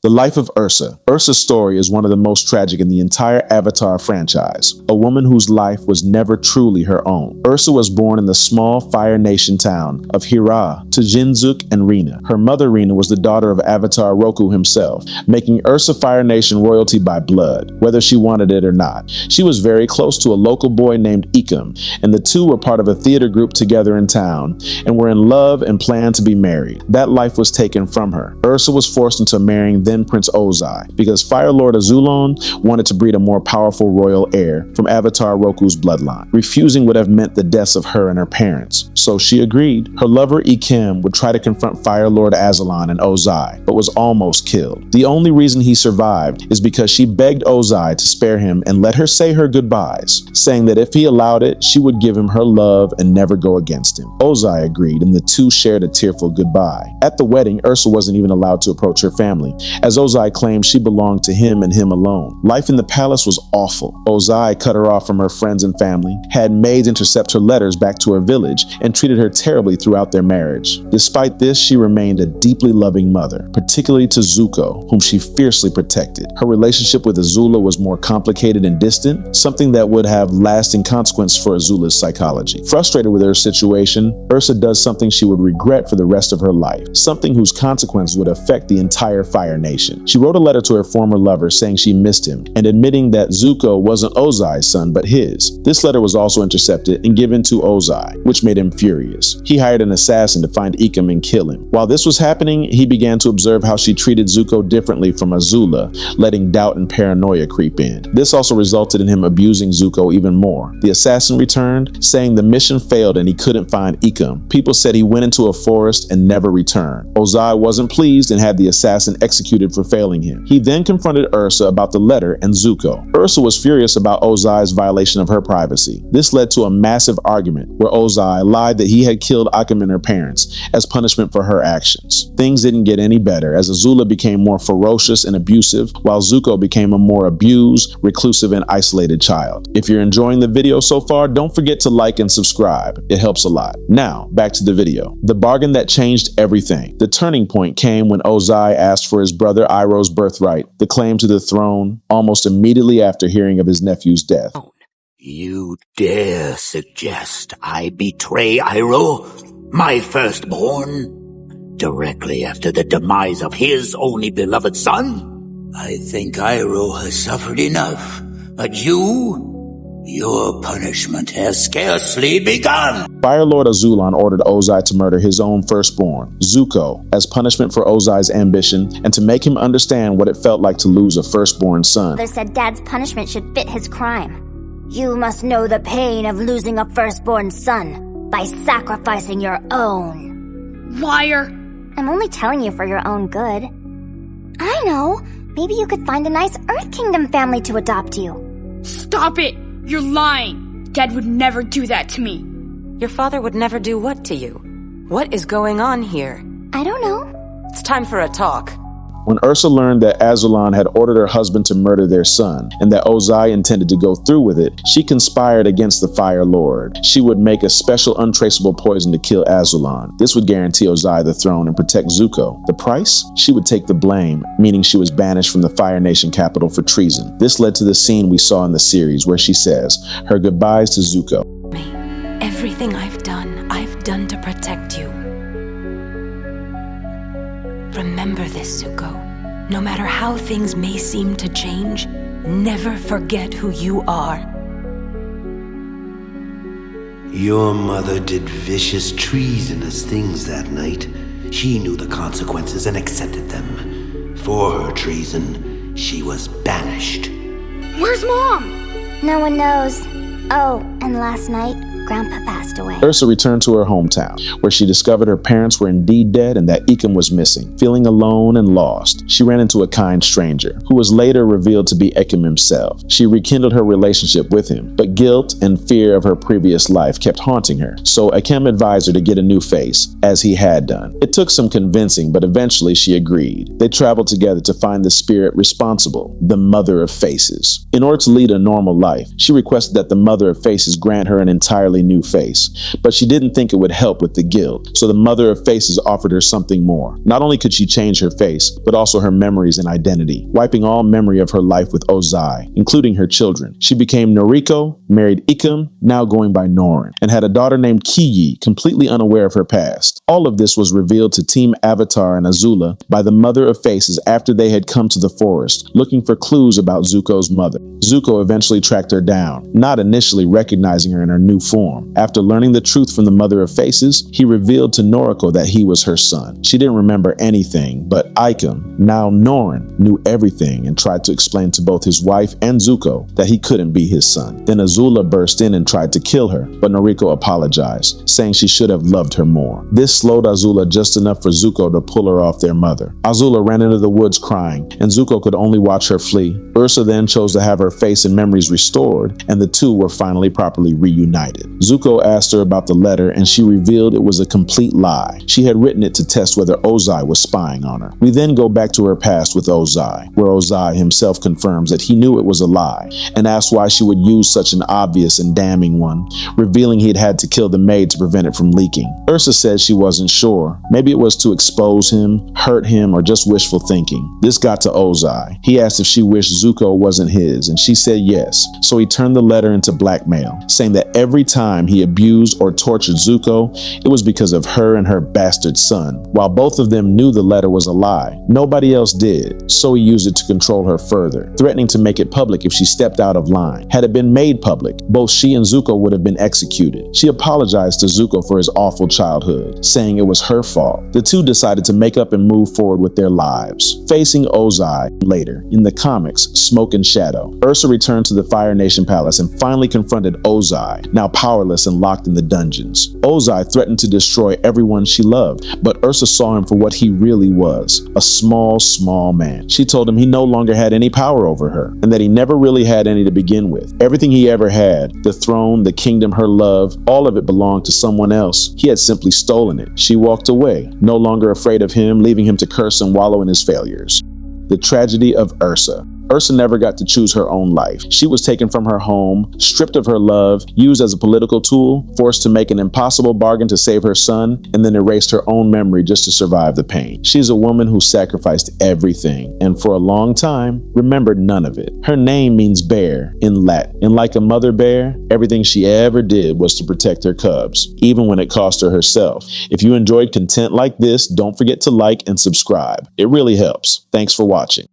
The life of Ursa. Ursa's story is one of the most tragic in the entire Avatar franchise, a woman whose life was never truly her own. Ursa was born in the small Fire Nation town of Hira'a to Jinzuk and Rena. Her mother Rena was the daughter of Avatar Roku himself, making Ursa Fire Nation royalty by blood, whether she wanted it or not. She was very close to a local boy named Ikum, and the two were part of a theater group together in town and were in love and planned to be married. That life was taken from her. Ursa was forced into marrying then Prince Ozai because Fire Lord Azulon wanted to breed a more powerful royal heir from Avatar Roku's bloodline. Refusing would have meant the deaths of her and her parents, so she agreed. Her lover Ikem would try to confront Fire Lord Azulon and Ozai, but was almost killed. The only reason he survived is because she begged Ozai to spare him and let her say her goodbyes, saying that if he allowed it, she would give him her love and never go against him. Ozai agreed, and the two shared a tearful goodbye. At the wedding, Ursa wasn't even allowed to approach her family, as Ozai claimed she belonged to him and him alone. Life in the palace was awful. Ozai cut her off from her friends and family, had maids intercept her letters back to her village, and treated her terribly throughout their marriage. Despite this, she remained a deeply loving mother, particularly to Zuko, whom she fiercely protected. Her relationship with Azula was more complicated and distant, something that would have lasting consequence for Azula's psychology. Frustrated with her situation, Ursa does something she would regret for the rest of her life, something whose consequences would affect the entire Fire Nation. She wrote a letter to her former lover saying she missed him and admitting that Zuko wasn't Ozai's son but his. This letter was also intercepted and given to Ozai, which made him furious. He hired an assassin to find Ikem and kill him. While this was happening, he began to observe how she treated Zuko differently from Azula, letting doubt and paranoia creep in. This also resulted in him abusing Zuko even more. The assassin returned, saying the mission failed and he couldn't find Ikem. People said he went into a forest and never returned. Ozai wasn't pleased and had the assassin executed for failing him. He then confronted Ursa about the letter and Zuko. Ursa was furious about Ozai's violation of her privacy. This led to a massive argument where Ozai lied that he had killed Ikem and her parents as punishment for her actions. Things didn't get any better as Azula became more ferocious and abusive, while Zuko became a more abused, reclusive, and isolated child. If you're enjoying the video so far, don't forget to like and subscribe. It helps a lot. Now, back to the video. The bargain that changed everything. The turning point came when Ozai asked for his brother Iroh's birthright, the claim to the throne, almost immediately after hearing of his nephew's death. You dare suggest I betray Iroh, my firstborn, directly after the demise of his only beloved son? I think Iroh has suffered enough, but your punishment has scarcely begun. Fire Lord Azulon ordered Ozai to murder his own firstborn, Zuko, as punishment for Ozai's ambition and to make him understand what it felt like to lose a firstborn son. Father said Dad's punishment should fit his crime. You must know the pain of losing a firstborn son by sacrificing your own. Liar! I'm only telling you for your own good. I know. Maybe you could find a nice Earth Kingdom family to adopt you. Stop it! You're lying! Dad would never do that to me. Your father would never do what to you? What is going on here? I don't know. It's time for a talk. When Ursa learned that Azulon had ordered her husband to murder their son, and that Ozai intended to go through with it, she conspired against the Fire Lord. She would make a special untraceable poison to kill Azulon. This would guarantee Ozai the throne and protect Zuko. The price? She would take the blame, meaning she was banished from the Fire Nation capital for treason. This led to the scene we saw in the series where she says her goodbyes to Zuko. Everything I've done to protect you. Remember this, Zuko. No matter how things may seem to change, never forget who you are. Your mother did vicious, treasonous things that night. She knew the consequences and accepted them. For her treason, she was banished. Where's Mom? No one knows. Oh, and last night, Grandpa passed away. Ursa returned to her hometown, where she discovered her parents were indeed dead and that Ikem was missing. Feeling alone and lost, she ran into a kind stranger, who was later revealed to be Ikem himself. She rekindled her relationship with him, but guilt and fear of her previous life kept haunting her, so Ikem advised her to get a new face, as he had done. It took some convincing, but eventually she agreed. They traveled together to find the spirit responsible, the Mother of Faces. In order to lead a normal life, she requested that the Mother of Faces grant her an entirely entirely new face, but she didn't think it would help with the guilt, so the Mother of Faces offered her something more. Not only could she change her face, but also her memories and identity, wiping all memory of her life with Ozai, including her children. She became Noriko, married Ikem, now going by Norin, and had a daughter named Kiyi, completely unaware of her past. All of this was revealed to Team Avatar and Azula by the Mother of Faces after they had come to the forest, looking for clues about Zuko's mother. Zuko eventually tracked her down, not initially recognizing her in her new form. After learning the truth from the Mother of Faces, he revealed to Noriko that he was her son. She didn't remember anything, but Ikem, now Norin, knew everything and tried to explain to both his wife and Zuko that he couldn't be his son. Then Azula burst in and tried to kill her, but Noriko apologized, saying she should have loved her more. This slowed Azula just enough for Zuko to pull her off their mother. Azula ran into the woods crying, and Zuko could only watch her flee. Ursa then chose to have her face and memories restored, and the two were finally properly reunited. Zuko asked her about the letter, and she revealed it was a complete lie. She had written it to test whether Ozai was spying on her. We then go back to her past with Ozai, where Ozai himself confirms that he knew it was a lie, and asks why she would use such an obvious and damning one, revealing he'd had to kill the maid to prevent it from leaking. Ursa said she wasn't sure. Maybe it was to expose him, hurt him, or just wishful thinking. This got to Ozai. He asked if she wished Zuko wasn't his, and she said yes, so he turned the letter into blackmail, saying that every time he abused or tortured Zuko, it was because of her and her bastard son. While both of them knew the letter was a lie, nobody else did, so he used it to control her further, threatening to make it public if she stepped out of line. Had it been made public, both she and Zuko would have been executed. She apologized to Zuko for his awful childhood, saying it was her fault. The two decided to make up and move forward with their lives, facing Ozai later. In the comics, Smoke and Shadow, Ursa returned to the Fire Nation Palace and finally confronted Ozai, now powerless and locked in the dungeons. Ozai threatened to destroy everyone she loved, but Ursa saw him for what he really was, a small man. She told him he no longer had any power over her, and that he never really had any to begin with. Everything he ever had, the throne, the kingdom, her love, all of it belonged to someone else. He had simply stolen it. She walked away, no longer afraid of him, leaving him to curse and wallow in his failures. The tragedy of Ursa. Ursa never got to choose her own life. She was taken from her home, stripped of her love, used as a political tool, forced to make an impossible bargain to save her son, and then erased her own memory just to survive the pain. She's a woman who sacrificed everything, and for a long time, remembered none of it. Her name means bear in Latin, and like a mother bear, everything she ever did was to protect her cubs, even when it cost her herself. If you enjoyed content like this, don't forget to like and subscribe. It really helps. Thanks for watching.